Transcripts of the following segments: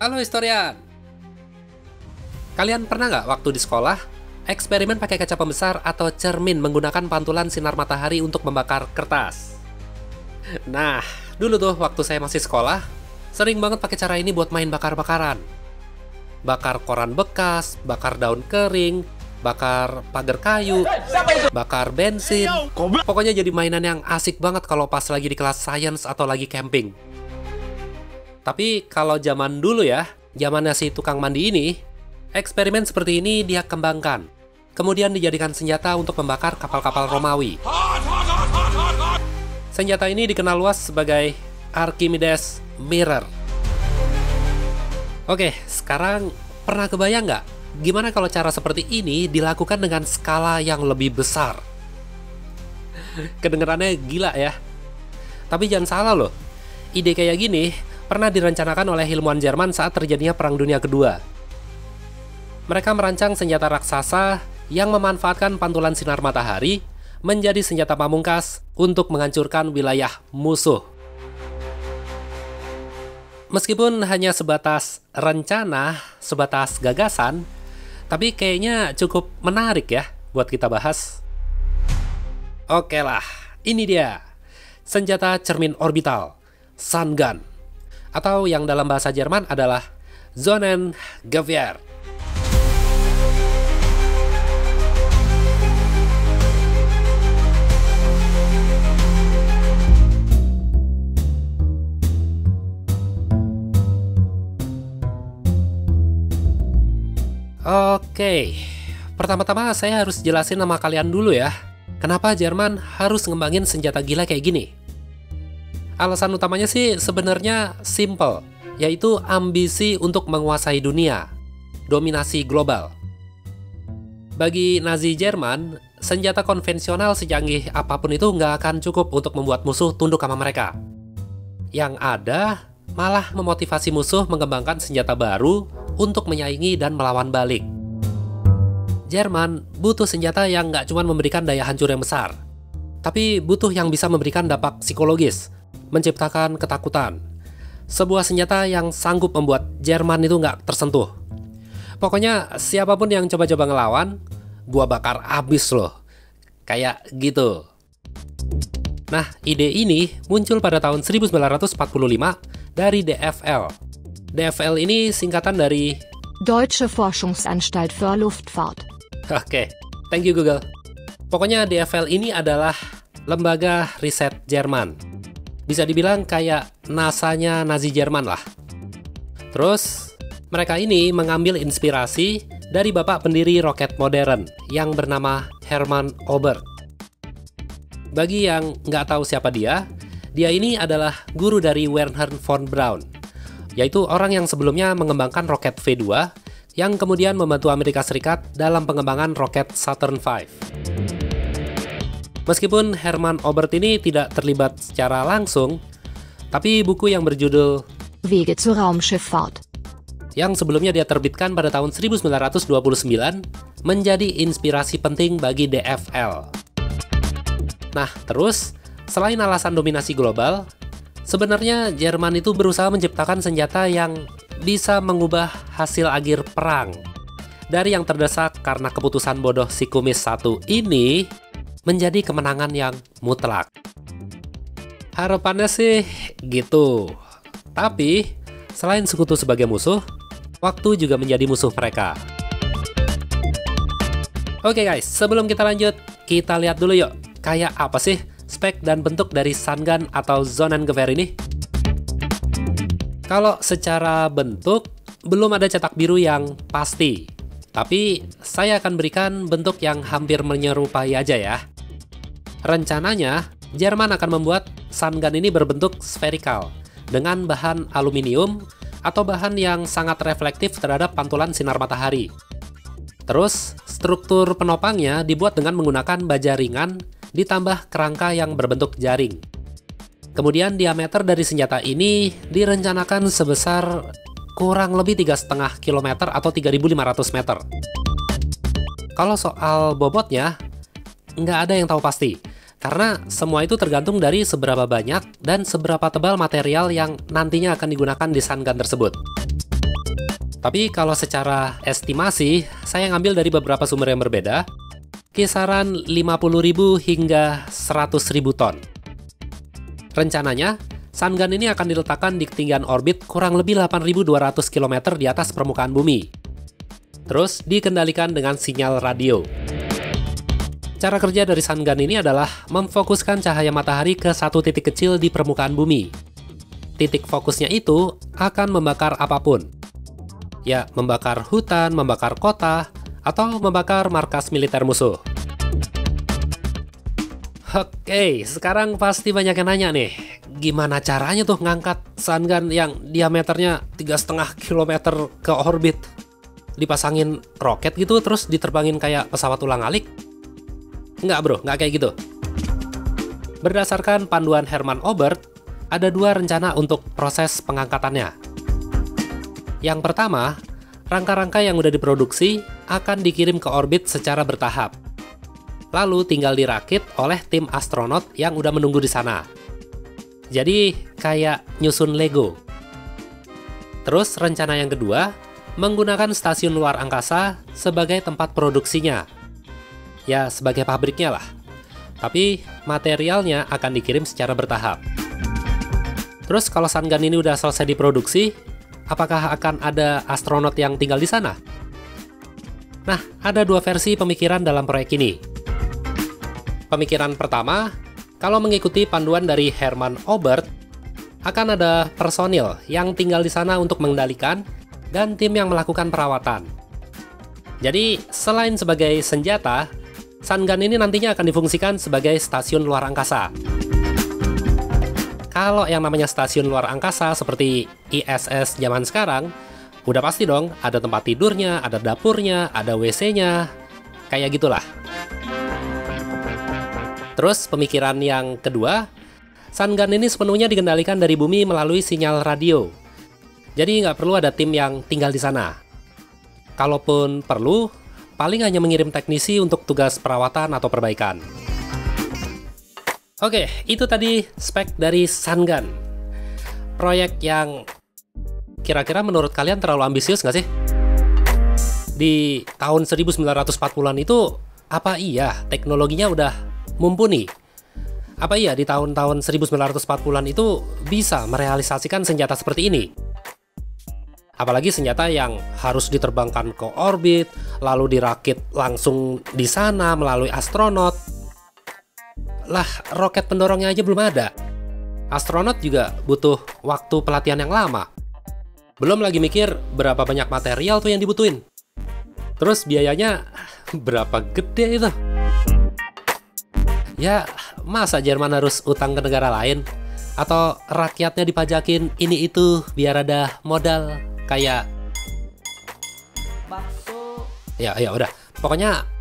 Halo historian. Kalian pernah nggak waktu di sekolah eksperimen pakai kaca pembesar atau cermin menggunakan pantulan sinar matahari untuk membakar kertas? Nah, dulu tuh waktu saya masih sekolah, sering banget pakai cara ini buat main bakar-bakaran. Bakar koran bekas, bakar daun kering, bakar pagar kayu, bakar bensin. Pokoknya jadi mainan yang asik banget kalau pas lagi di kelas science atau lagi camping. Tapi kalau zaman dulu ya, zamannya si tukang mandi ini, eksperimen seperti ini dia kembangkan. Kemudian dijadikan senjata untuk membakar kapal-kapal Romawi. Senjata ini dikenal luas sebagai Archimedes Mirror. Oke, sekarang pernah kebayang nggak gimana kalau cara seperti ini dilakukan dengan skala yang lebih besar? Kedengerannya gila ya. Tapi jangan salah loh, ide kayak gini pernah direncanakan oleh ilmuwan Jerman saat terjadinya Perang Dunia Kedua. Mereka merancang senjata raksasa yang memanfaatkan pantulan sinar matahari menjadi senjata pamungkas untuk menghancurkan wilayah musuh. Meskipun hanya sebatas rencana, sebatas gagasan, tapi kayaknya cukup menarik ya buat kita bahas. Oke lah, ini dia. Senjata cermin orbital, Sun Gun. Atau yang dalam bahasa Jerman adalah Sonnengewehr. Oke, pertama-tama saya harus jelasin sama kalian dulu ya, kenapa Jerman harus ngembangin senjata gila kayak gini. Alasan utamanya sih sebenarnya simple, yaitu ambisi untuk menguasai dunia, dominasi global. Bagi Nazi Jerman, senjata konvensional secanggih apapun itu nggak akan cukup untuk membuat musuh tunduk sama mereka. Yang ada, malah memotivasi musuh mengembangkan senjata baru untuk menyaingi dan melawan balik. Jerman butuh senjata yang nggak cuma memberikan daya hancur yang besar, tapi butuh yang bisa memberikan dampak psikologis, menciptakan ketakutan. Sebuah senjata yang sanggup membuat Jerman itu nggak tersentuh. Pokoknya siapapun yang coba-coba ngelawan, gua bakar abis loh. Kayak gitu. Nah, ide ini muncul pada tahun 1945 dari DFL. DFL ini singkatan dari Deutsche Forschungsanstalt für Luftfahrt. Oke, thank you Google. Pokoknya DFL ini adalah lembaga riset Jerman. Bisa dibilang kayak NASA-nya Nazi Jerman lah. Terus, mereka ini mengambil inspirasi dari bapak pendiri roket modern yang bernama Hermann Oberth. Bagi yang nggak tahu siapa dia ini adalah guru dari Wernher von Braun, yaitu orang yang sebelumnya mengembangkan roket V2 yang kemudian membantu Amerika Serikat dalam pengembangan roket Saturn V. Meskipun Hermann Oberth ini tidak terlibat secara langsung, tapi buku yang berjudul Wege zur Raumschifffahrt yang sebelumnya dia terbitkan pada tahun 1929 menjadi inspirasi penting bagi DFL. Nah, terus, selain alasan dominasi global, sebenarnya Jerman itu berusaha menciptakan senjata yang bisa mengubah hasil akhir perang. Dari yang terdesak karena keputusan bodoh si kumis satu ini, menjadi kemenangan yang mutlak. Harapannya sih gitu. Tapi, selain sekutu sebagai musuh, waktu juga menjadi musuh mereka. Oke guys, sebelum kita lanjut, kita lihat dulu yuk, kayak apa sih spek dan bentuk dari Sun Gun atau Sonnengewehr ini? Kalau secara bentuk, belum ada cetak biru yang pasti. Tapi, saya akan berikan bentuk yang hampir menyerupai aja ya. Rencananya, Jerman akan membuat Sun Gun ini berbentuk spherical dengan bahan aluminium atau bahan yang sangat reflektif terhadap pantulan sinar matahari. Terus, struktur penopangnya dibuat dengan menggunakan baja ringan ditambah kerangka yang berbentuk jaring. Kemudian diameter dari senjata ini direncanakan sebesar kurang lebih 3,5 km atau 3.500 meter. Kalau soal bobotnya, nggak ada yang tahu pasti, karena semua itu tergantung dari seberapa banyak dan seberapa tebal material yang nantinya akan digunakan di Sun Gun tersebut. Tapi kalau secara estimasi, saya ngambil dari beberapa sumber yang berbeda, kisaran 50.000 hingga 100.000 ton. Rencananya, Sun Gun ini akan diletakkan di ketinggian orbit kurang lebih 8.200 km di atas permukaan bumi. Terus dikendalikan dengan sinyal radio. Cara kerja dari Sun Gun ini adalah memfokuskan cahaya matahari ke satu titik kecil di permukaan bumi. Titik fokusnya itu akan membakar apapun. Ya, membakar hutan, membakar kota, atau membakar markas militer musuh. Oke, sekarang pasti banyak yang nanya nih, gimana caranya tuh ngangkat Sun Gun yang diameternya 3,5 km ke orbit? Dipasangin roket gitu, terus diterbangin kayak pesawat ulang-alik? Nggak bro, nggak kayak gitu. Berdasarkan panduan Hermann Oberth, ada dua rencana untuk proses pengangkatannya. Yang pertama, rangka-rangka yang udah diproduksi akan dikirim ke orbit secara bertahap. Lalu tinggal dirakit oleh tim astronot yang udah menunggu di sana. Jadi, kayak nyusun Lego. Terus rencana yang kedua, menggunakan stasiun luar angkasa sebagai tempat produksinya. Ya, sebagai pabriknya lah. Tapi, materialnya akan dikirim secara bertahap. Terus kalau Sun Gun ini udah selesai diproduksi, apakah akan ada astronot yang tinggal di sana? Nah, ada dua versi pemikiran dalam proyek ini. Pemikiran pertama, kalau mengikuti panduan dari Hermann Oberth, akan ada personil yang tinggal di sana untuk mengendalikan dan tim yang melakukan perawatan. Jadi, selain sebagai senjata, Sun Gun ini nantinya akan difungsikan sebagai stasiun luar angkasa. Kalau yang namanya stasiun luar angkasa seperti ISS zaman sekarang, udah pasti dong ada tempat tidurnya, ada dapurnya, ada WC-nya, kayak gitulah. Terus pemikiran yang kedua, Sun Gun ini sepenuhnya dikendalikan dari bumi melalui sinyal radio. Jadi nggak perlu ada tim yang tinggal di sana. Kalaupun perlu, paling hanya mengirim teknisi untuk tugas perawatan atau perbaikan. Oke, itu tadi spek dari Sun Gun. Proyek yang kira-kira menurut kalian terlalu ambisius nggak sih? Di tahun 1940-an itu, apa iya teknologinya udah mumpuni? Apa iya di tahun-tahun 1940-an itu bisa merealisasikan senjata seperti ini? Apalagi senjata yang harus diterbangkan ke orbit, lalu dirakit langsung di sana melalui astronot. Lah, roket pendorongnya aja belum ada. Astronot juga butuh waktu pelatihan yang lama. Belum lagi mikir berapa banyak material tuh yang dibutuhin. Terus biayanya berapa gede itu? Ya, masa Jerman harus utang ke negara lain? Atau rakyatnya dipajakin ini itu biar ada modal kayak bakso? Ya udah. Pokoknya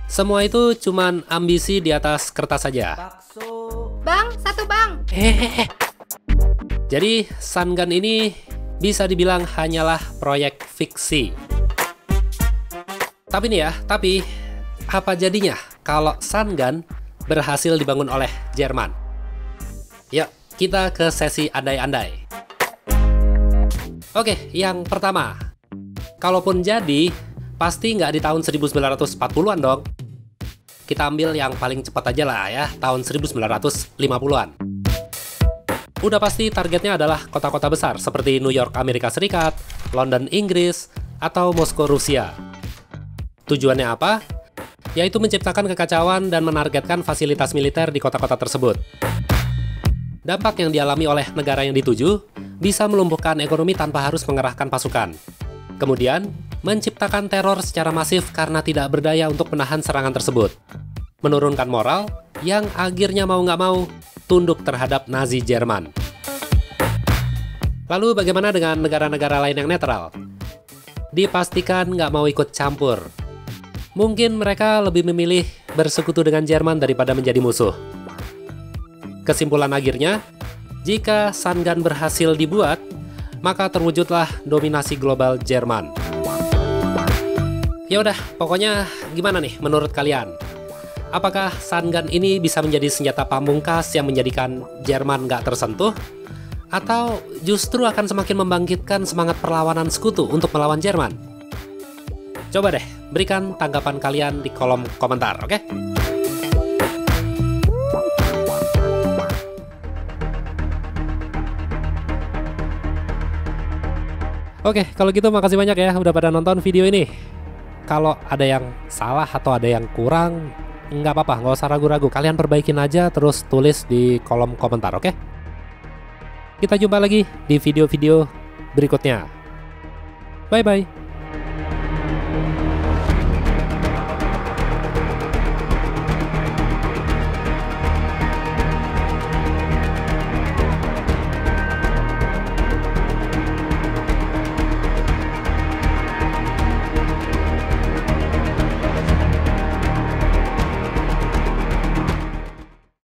semua itu cuman ambisi di atas kertas saja. Bakso. Bang, satu bang. Jadi Sun Gun ini bisa dibilang hanyalah proyek fiksi. Tapi nih ya, apa jadinya kalau Sun Gun berhasil dibangun oleh Jerman? Yuk, kita ke sesi andai-andai. Oke, yang pertama. Kalaupun jadi, pasti nggak di tahun 1940-an dong. Kita ambil yang paling cepat aja lah ya, tahun 1950-an. Udah pasti targetnya adalah kota-kota besar seperti New York, Amerika Serikat, London, Inggris, atau Moskow, Rusia. Tujuannya apa? Yaitu menciptakan kekacauan dan menargetkan fasilitas militer di kota-kota tersebut. Dampak yang dialami oleh negara yang dituju bisa melumpuhkan ekonomi tanpa harus mengerahkan pasukan. Kemudian, menciptakan teror secara masif karena tidak berdaya untuk menahan serangan tersebut. Menurunkan moral yang akhirnya mau nggak mau tunduk terhadap Nazi Jerman. Lalu bagaimana dengan negara-negara lain yang netral? Dipastikan nggak mau ikut campur. Mungkin mereka lebih memilih bersekutu dengan Jerman daripada menjadi musuh. Kesimpulan akhirnya, jika Sun Gun berhasil dibuat, maka terwujudlah dominasi global Jerman. Ya udah, pokoknya gimana nih menurut kalian? Apakah Sun Gun ini bisa menjadi senjata pamungkas yang menjadikan Jerman nggak tersentuh? Atau justru akan semakin membangkitkan semangat perlawanan sekutu untuk melawan Jerman? Coba deh, berikan tanggapan kalian di kolom komentar, oke? Oke, kalau gitu makasih banyak ya udah pada nonton video ini. Kalau ada yang salah atau ada yang kurang, nggak apa-apa, nggak usah ragu-ragu. Kalian perbaikin aja, terus tulis di kolom komentar, oke? Kita jumpa lagi di video-video berikutnya. Bye-bye.